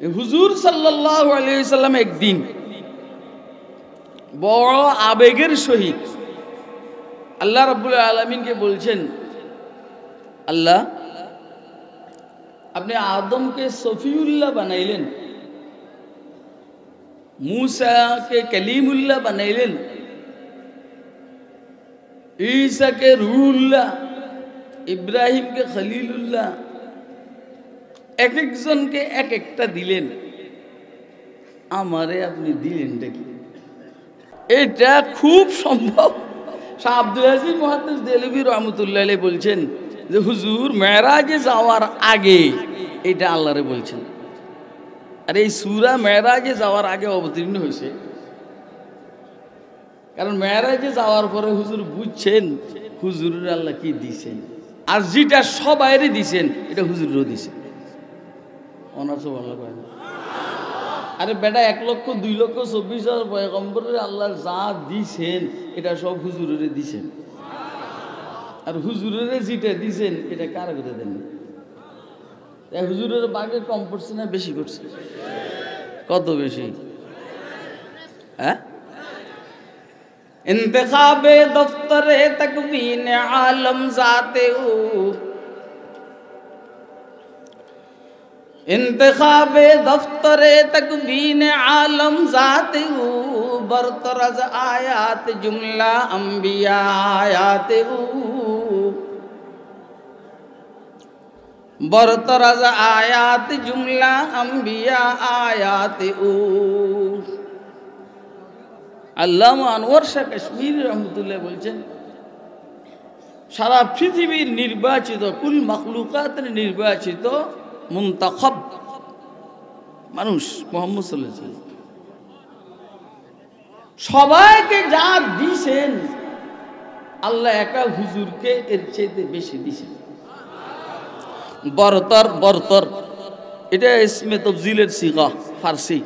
হুজুর সাল্লাল্লাহু আলাইহি সাল্লাম একদিন বড় আবেগের সহিত আল্লাহ রাব্বুল আলামিনকে বলছেন, আল্লাহ আপনি আদমকে সফিউল্লাহ বানাইলেন, मूसाके कलीमुल्लाह बनाइलेन, ईसा के रूहुल्लाह, इब्राहिम के खलीलुल्लाह, एक एक जन के एक एकटा दिलेन, आमारे अपनी दिलेन देखी এটা খুব সম্ভব। শাহ আব্দুল আজিজ মুহাদ্দিস দেলভী রহমাতুল্লাহ আলাইহি বলছেন যে হুজুর মেরাজে যাওয়ার আগে এটা আল্লাহরে বলছেন। আর এই সূরা মেরাজে যাওয়ার আগে অবতীর্ণ হয়েছে, কারণ মেরাজে যাওয়ার পরে হুজুর বুঝছেন হুজুরের আল্লাহ কি দিয়েছেন, আর যেটা সবাইরে দিয়েছেন এটা হুজুরেরও দিয়েছেন। অনার্স আল্লাহ কয় না, আরে বেটা 1,02,24,000 পয়গম্বরের আল্লাহ যা দিয়েছেন এটা সব হুজুরের দিয়েছেন, আর হুজুরের যেটা দিয়েছেন এটা কার করে দেন? হুজুরের বাগে কম পড়ছে না বেশি করছে? কত বেশি? হ্যাঁ, ইন্তেখাবে দফতরে তাকবীন আলম জাতে ও, इंतखाबे दफ्तरे तकबीन आलम जाते हो, बरतरज आयात जुमला अंबिया आयाते हो, बरतरज आयात जुमला अंबिया आयाते हो। আল্লামা আনোয়ার শাহ কাশ্মীরি রহমতুল্লাহ বলছেন, সারা পৃথিবীর নির্বাচিত কুল মাখলুকাতের নির্বাচিত মুনতাখাব মানুষ মুহাম্মদ সাল্লাল্লাহু আলাইহি ওয়াসাল্লাম সবাইকে যা দিয়েছেন আল্লাহ একা হুজুরকে এর চাইতে বেশি দিয়েছেন। বরতর, বরতর এটা ইসমে তফজিলের সিগা ফারসি।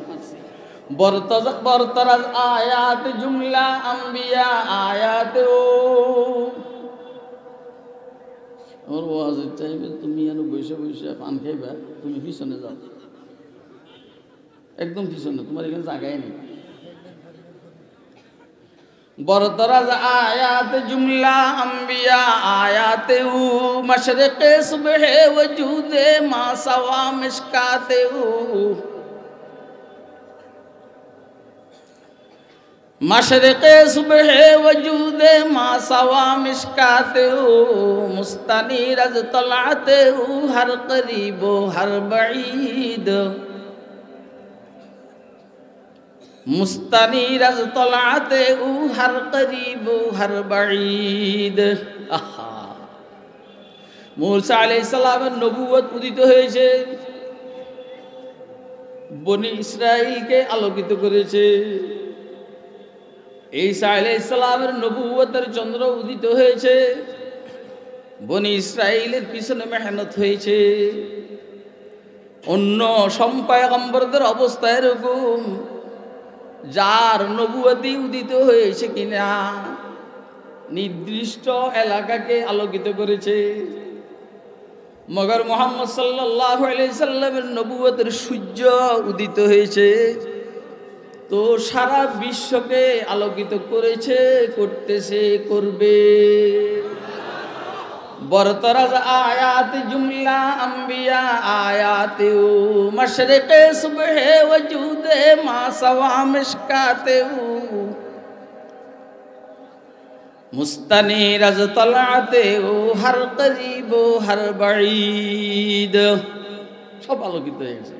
বরতর বরতর আয়াত জুমলা আম্বিয়া আয়াত ও, ওর ওয়াজের চাইবে তুমি যেন বসে বসে পান খাইবা, তুমি পিছনে যাও, একদম পিছনে, তোমার এখানে জায়গায় নেই। বরতরাজ আয়াত জুমলা আম্বিয়া আয়াতে উ, মশরিকে সুবহে ওজুদে মা সওয়া মিশকাতে উ, मशरिक़े सुबह वजूदे मासवा मिशकाते हो, मुस्तनीर अज तलाते हो हर करीबो हर बईद, मुस्तनीर अज तलाते हो हर करीबो हर बईद। आहा, मूसा अलैहिस सालामेर नबुवत उदित হয়েছে, বনি ইসরাইলকে আলোকিত করেছে। ঈসা আলাইহিস সালামের নবুয়তের চন্দ্র উদিত হয়েছে, বনি ইসরাইলের পিছনে মেহনত হয়েছে। অন্য সম্পয়গম্বরদের অবস্থা এরকম, যার নবুয়তি উদিত হয়েছে কিনা নির্দিষ্ট এলাকাকে আলোকিত করেছে, মগর মুহাম্মদ সাল্লাল্লাহু আলাইহি সাল্লামের নবুয়তের সূর্য উদিত হয়েছে তো সারা বিশ্বকে আলোকিত করেছে, করতেছে, করবে। বরতরাজ আয়াত জুমলা আম্বিয়া আয়াতে ও, মশরিকে সুবহে ওজুদে মা সওয়া মিশকাতে ও, মুস্তানিরাজ তলাতে ও হর করিব হর বাঈদ, সব আলোকিত হয়ে গেছে।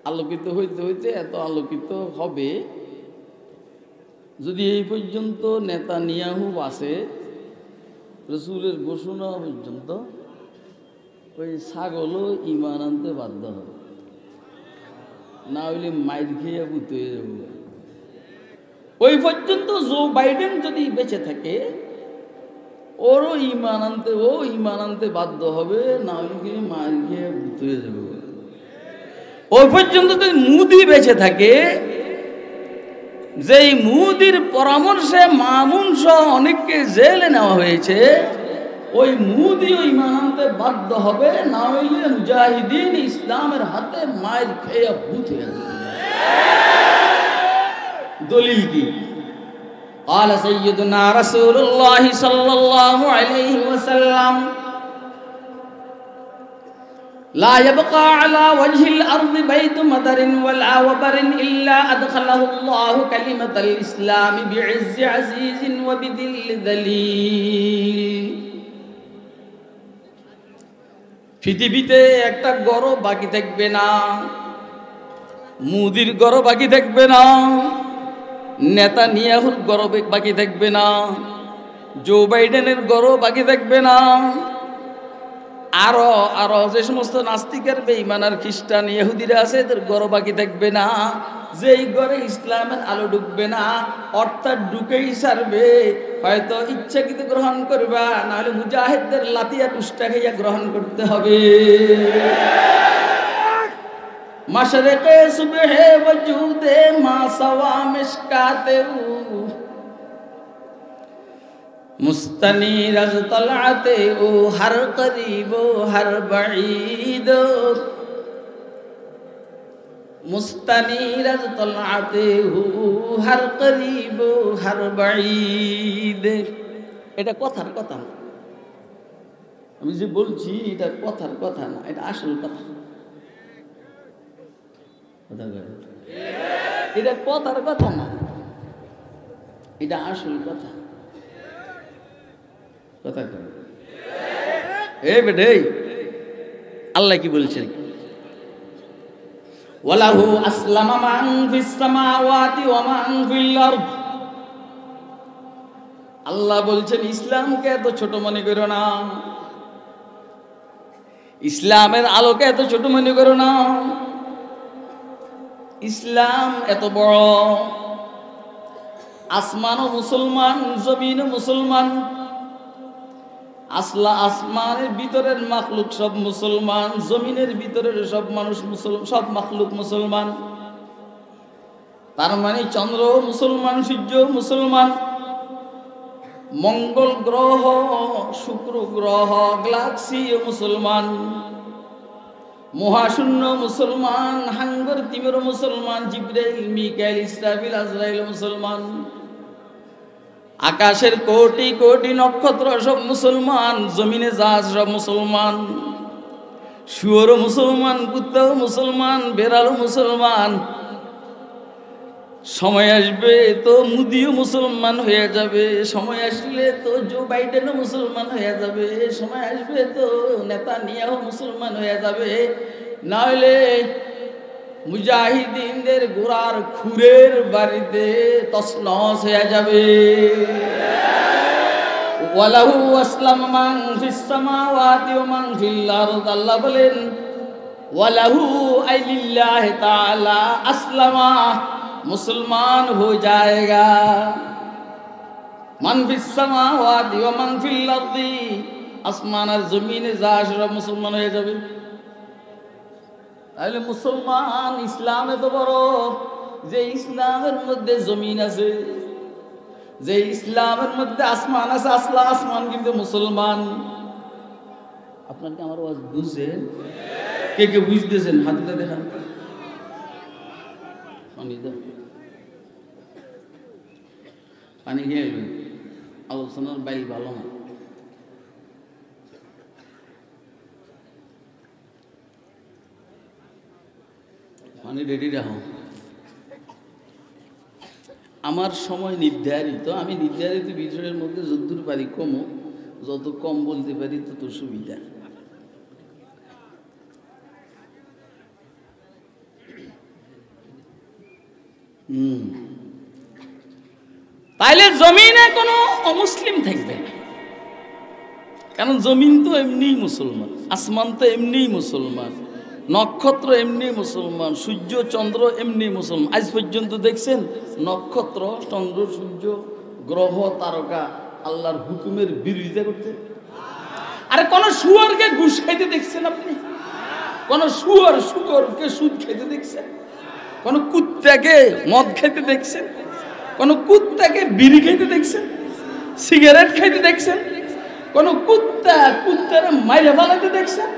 আলোকিত হইতে হইতে এত আলোকিত হবে, যদি এই পর্যন্ত নেতানিয়াহু বাসে রসুলের ঘোষণা পর্যন্ত, ওই ছাগলও ঈমান আনতে বাধ্য হবে, না হইলে মাইর খেয়ে ভূত হয়ে যাবে। ওই পর্যন্ত জো বাইডেন যদি বেঁচে থাকে ওরও ঈমান আনতে বাধ্য হবে, না হইলে মাইর খেয়ে ভূত হয়ে যাবে। ওই পর্যন্ত যদি মুদি বেঁচে থাকে, যেই মুদির পরামর্শে মামুন সহ অনেককে জেলে নেওয়া হয়েছে, ওই মুদিও ঈমান আনতে বাধ্য হবে, না হইলে মুজাহিদিন ইসলামের হাতে মায়ের খেয়ে ভূত হয়ে যাবে। দলিল কি? قال سيدنا رسول الله صلى الله عليه وسلم لا يبقى على وجه الأرض بيت مطر ولا وبر إلا أدخله الله كلمة الإسلام بعز عزيز وبذل ذليل। পৃথিবীতে একটা গড়ও বাকি থাকবে না, মুদির গড়ও বাকি থাকবে না, নেতানিয়াহুর গড়ও বাকি থাকবে না, জো বাইডেনের গড়ও বাকি থাকবে না, আরো আরো যে সমস্ত নাস্তিকের বেঈমান আর খ্রিস্টান ইহুদিরা আছে এদের গড়ও বাকি থাকবে না, যেই ঘরে ইসলামের আলো ঢুকবে না, অর্থাৎ ঢুকেই সারবে, হয়তো ইচ্ছাকৃত গ্রহণ করবা, নাহলে মুজাহিদদের লাতিয়া টুস্টা খাইয়া গ্রহণ করতে হবে। মাশরিকে সুবহে ওজুদে মা সাওয়া মিশকাতে মুস্তানির আজ তলআতে ও হর করিব হর বাঈদ, মুস্তানির আজ তলআতে হু হর করিব হর বাঈদ। এটা কথার কথা না, আমি যে বলছি এটা কথার কথা না, এটা আসল কথা। এটা কথার কথা না, এটা আসল কথা। কথা বেটে আল্লাহ কি বলছেন? ওয়ালাহু আসলামা মান ফিস সামাওয়াতি ওয়া মান ফিল আরদ। আল্লাহ বলছেন ইসলামকে এত ছোট মনে করো না, ইসলামের আলোকে এত ছোট মনে করো না। ইসলাম এত বড়, আসমানও মুসলমান, জমিনও মুসলমান, আসমানের ভিতরের মাখলুক সব মুসলমান, জমিনের ভিতরের সব মানুষ মুসলমান, সব মাখলুক মুসলমান। তার মানে চন্দ্র মুসলমান, সূর্য মুসলমান, মঙ্গল গ্রহ, শুক্র গ্রহ, গ্যালাক্সি মুসলমান, মহাশূন্য মুসলমান, হাঙ্গর তিমির মুসলমান, জিবরাইল, মিকাইল, ইসরাফিল, আজরাইল মুসলমান, আকাশের কোটি কোটি নক্ষত্র সব মুসলমান, জমিনে জাহাজ সব মুসলমান, শুয়োরও মুসলমান, কুত্তাও মুসলমান, বেড়ালও মুসলমান। সময় আসবে তো মুদিও মুসলমান হয়ে যাবে, সময় আসলে তো জো বাইডেনও মুসলমান হয়ে যাবে, সময় আসবে তো নেতানিয়াহু মুসলমান হয়ে যাবে, না হলে মুজাহিদিনদের গোড়ার খুরের বাড়িতে তছনছ হয়ে যাবে। ওয়ালাহু আসলামা মান ফিস সামাওয়াতি ওয়া মান ফিল আরদ। আল্লাহ বলেন ওয়ালাহু আই লিল্লাহি তাআলা আসলামা, मुसलमान हो जाएगा, मन फिस समावाति व मन फिल अर्दी, আসমান আর জমিনে যা সব মুসলমান হয়ে যাবে। তাহলে মুসলমান ইসলাম এত বড় যে ইসলামের মধ্যে জমিন আছে, যে ইসলামের মধ্যে আসমান আছে, আসলা আসমান কিন্তু মুসলমান। আপনার কি আমার আওয়াজ বুঝছেন? কে কে বুঝতেছেন? হাতটা দেখান। পানি খেয়ে আলোচনার বাইল ভালো না। পানি রেডি রাখো। আমার সময় নির্ধারিত, আমি নির্ধারিত বিষয়ের মধ্যে যতদূর পারি কমও, যত কম বলতে পারি তত সুবিধা। তাইলে জমিনে কোনো অমুসলিম থাকবে না, কারণ জমিন তো এমনিই মুসলমান, আসমান তো এমনিই মুসলমান, নক্ষত্র এমনি মুসলমান, সূর্য চন্দ্র এমনি মুসলমান। আজ পর্যন্ত দেখছেন নক্ষত্র, চন্দ্র, সূর্য, গ্রহ, তারকা আল্লাহর হুকুমের বিরোধিতা করতে? আরে কোন শুয়োরকে ঘুষ খাইতে দেখছেন আপনি? কোন শুকরকে সুদ খাইতে দেখছেন? কোন কুত্তাকে মদ খাইতে দেখছেন? কোন কুত্তাকে বিড়ি খাইতে দেখছেন? সিগারেট খাইতে দেখছেন? কোন কোন কুত্তার মাইরে ফেলাতে দেখছেন?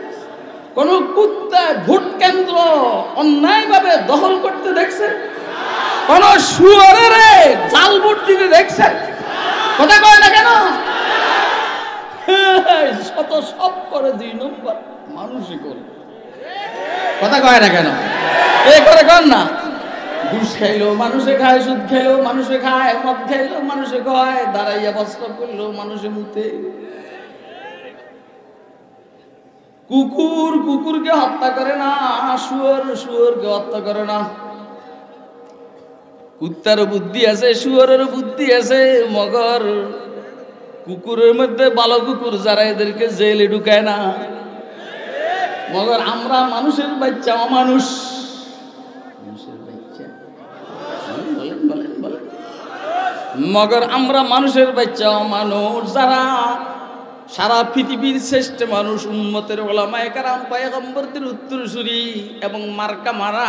কোন কুত্তা ভোট কেন্দ্র অন্যায়ভাবে দখল করতে দেখছেন? কোন শুয়োরের জাল ভোট দিতে দেখছেন? কথা কয় না কেন? শত সব করে 2 নম্বর মানুষই করে। কথা কয় না কেন? এ করে কর না। ঘুষ খাইলো মানুষে খায়, সুদ খাইলো মানুষে খায়, মদ খাইলো মানুষে খায়, দাঁড়াইয়া বস্ত্র করলো মানুষে মুতে। কুকুরকে হত্যা করে না, শুয়োরকে হত্যা করে না। কুত্তারও বুদ্ধি আছে, শুয়োরেরও বুদ্ধি আছে, মগর কুকুরের মধ্যে ভালো কুকুর যারা এদেরকে জেলে ঢুকায় না। মগর আমরা মানুষের বাচ্চা, অমানুষ মানুষের বাচ্চা, বলেন মগর আমরা মানুষের বাচ্চা, অমানুষ যারা সারা পৃথিবীর শ্রেষ্ঠ মানুষ, উম্মতের ওলামায়ে কেরাম, পয়গম্বরদের উত্তরসূরি এবং মার্কা মারা,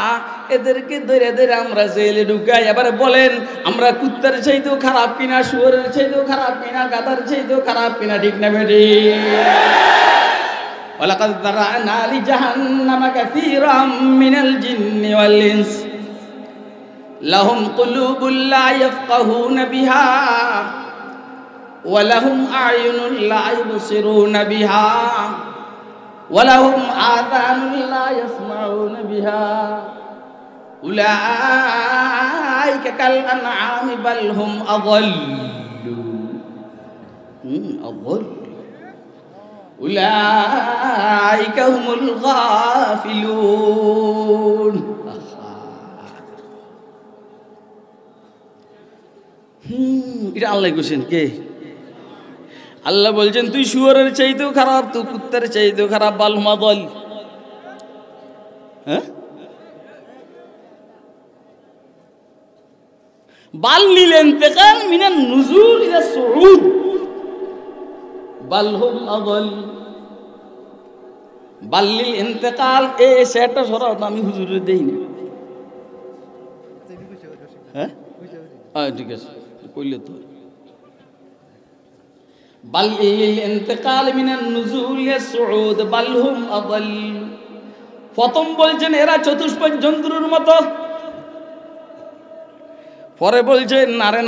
এদেরকে ধরে ধরে আমরা জেলে ঢুকাই। এবারে বলেন আমরা কুত্তার চাইতেও খারাপ কিনা, শুয়োরের চাইতেও খারাপ কিনা, গাধার চাইতেও খারাপ কিনা? ঠিক না বেটি? ওয়ালাকাদ যারানা লিজাহান্নামা কাসীরাম মিনাল জিন্নি ওয়াল ইনস লাহুম কুলুবুন লা ইয়াফকাহুনা বিহা ওয়ালাহুম আ'য়ুনুন লা ইবসিরুনা বিহা ওয়ালাহুম আযানুন লা ইয়াসমাউনা বিহা উলাইকা কাল আনআমি বাল হুম আযাল্লু উলাইকা হুমুল গাফিলুন। এটা আল্লাহ কইছেন। কে? আল্লাহ বলছেন তুই শুয়োরের চাইতেও খারাপ, তুই কুত্তার চাইতেও খারাপ, বাল হুম আযাল। হ্যাঁ, বাল লিল ইন্তিকাল মিনান নুজুল ইলা সুউদ বাল হুম আযাল। বাল লিল ইন্তিকাল, এই সেটা সরাও, আমি হুজুরে দেই না। হ্যাঁ ঠিক আছে, কইলে তো। বাল লিল ইন্তিকাল মিনান নুজুল ইলা সুউদ বাল হুম আযাল। প্রথম বলছেন এরা চতুষ্পদ জন্তুর মতো, পরে বলছে নারে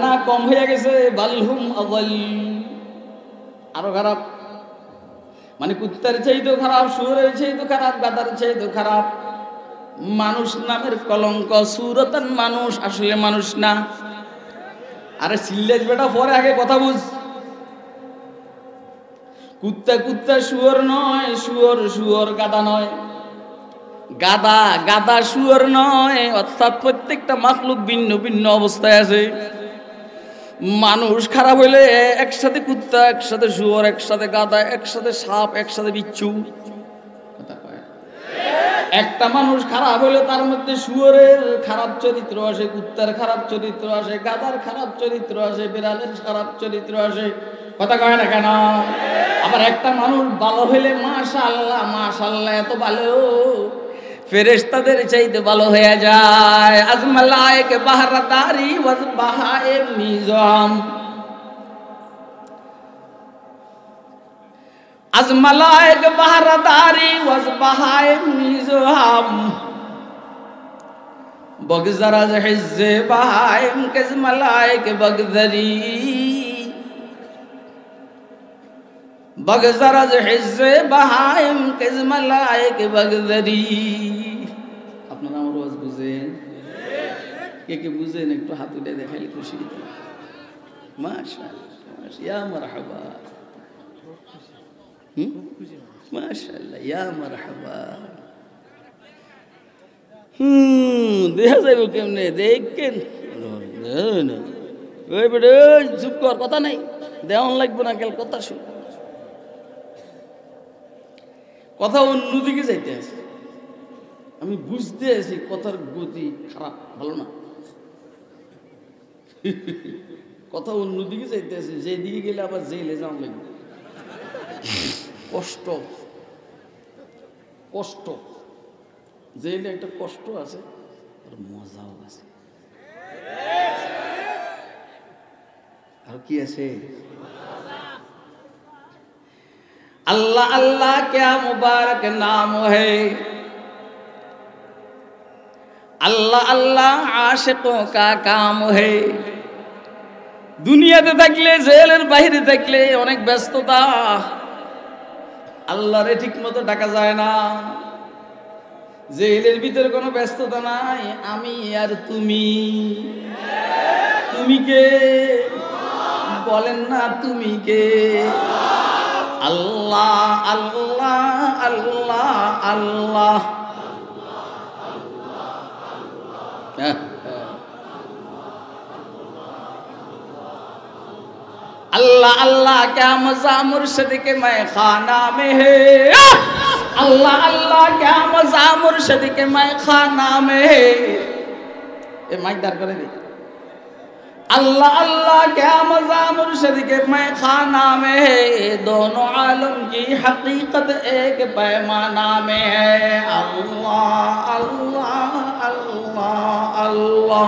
না কম হয়ে গেছে, বালহুম আযাল, আরো খারাপ। মানে কুত্তার চাইতেও খারাপ, শুয়োরের চাইতেও খারাপ, গাধার চাইতেও খারাপ। মানুষ নামের কলঙ্ক, সুরতান মানুষ, আসলে মানুষ না। আরে সিল্লেজ বেটা, পরে আগে কথা বুঝ। কুত্তা শুয়োর নয়, শুয়োর গাধা নয়, গাধা শুয়োর নয়। অর্থাৎ প্রত্যেকটা মাখলুক ভিন্ন ভিন্ন অবস্থায় আছে। মানুষ খারাপ হইলে একসাথে কুত্তা, একসাথে শুয়োর, একসাথে গাধা, একসাথে সাপ, একসাথে বিচ্ছু। একটা মানুষ খারাপ হইলে তার মধ্যে শুয়োরের খারাপ চরিত্র আসে, কুত্তার খারাপ চরিত্র আসে, গাধার খারাপ চরিত্র আসে, বিড়ালের খারাপ চরিত্র আসে। কথা কয় না কেন? আবার একটা মানুষ ভালো হইলে মাশাআল্লাহ মাশাআল্লাহ এত ভালো, ফেরেশতাদের চাইতে ভালো হয়ে যায়। আজ মালায়েকে বাহরাদারি ওয়াজ বাহায়েম নিজাম, আজ মালায়েকে বাহরাদারি ওয়াজ বাহায়েম নিজাম বগজরাজ হিজ্জে বাহায়েম কেজ মালায়েকে বগদরি বগজরাজ হিজ্জে বাহায়েম কেজ মালায়েকে বগদরি। আপনারা আমার ওয়াজ বুঝেন? কে বুঝেন একটু হাত উঠে দেখাইলে খুশি। মাশাআল্লাহ, ইয়া মারহাবা, মাশাআল্লাহ, ইয়া মারহাবা। দেখা যাইব কেমনে? দেখেন ওই বেড়ে চুপ কর, কথা নাই, দেওয়ান লাগবে না, কেন কথা শুন। কথা অন্যদিকে যাইতে আছে, আমি বুঝতে আছি কথার গতি খারাপ, ভালো না। কথা অন্যদিকে যাইতে আছে, যেদিকে গেলে আবার জেলে যাওয়া লাগবে। কষ্ট জেলে একটা কষ্ট আছে, আর মজাও আছে। আর কি আছে? अल्लाह अल्लाह क्या मुबारक नाम है, अल्लाह अल्लाह आशिकों का काम है। দুনিয়াতে থাকলে জেলের বাইরে থাকলে অনেক ব্যস্ততা, আল্লাহরে ঠিক মতো ডাকা যায় না। জেলের ভিতরে কোনো ব্যস্ততা নাই, আমি আর তুমি। তুমি কে বলেন না, তুমি কে? আল্লাহ আল্লাহ আল্লাহ আল্লাহ। अल्लाह अल्लाह क्या मजा मुर्शिद के मैं खाना में है, अल्लाह अल्लाह क्या मजा मुर्शिद के मैं खाना में है। ए माइक दार करे दे। अल्लाह अल्लाह क्या मजा मुर्शिद के मैं खाना में है, दोनों आलम की हकीकत एक पैमाना में है। अल्लाह अल्लाह अल्लाह अल्लाह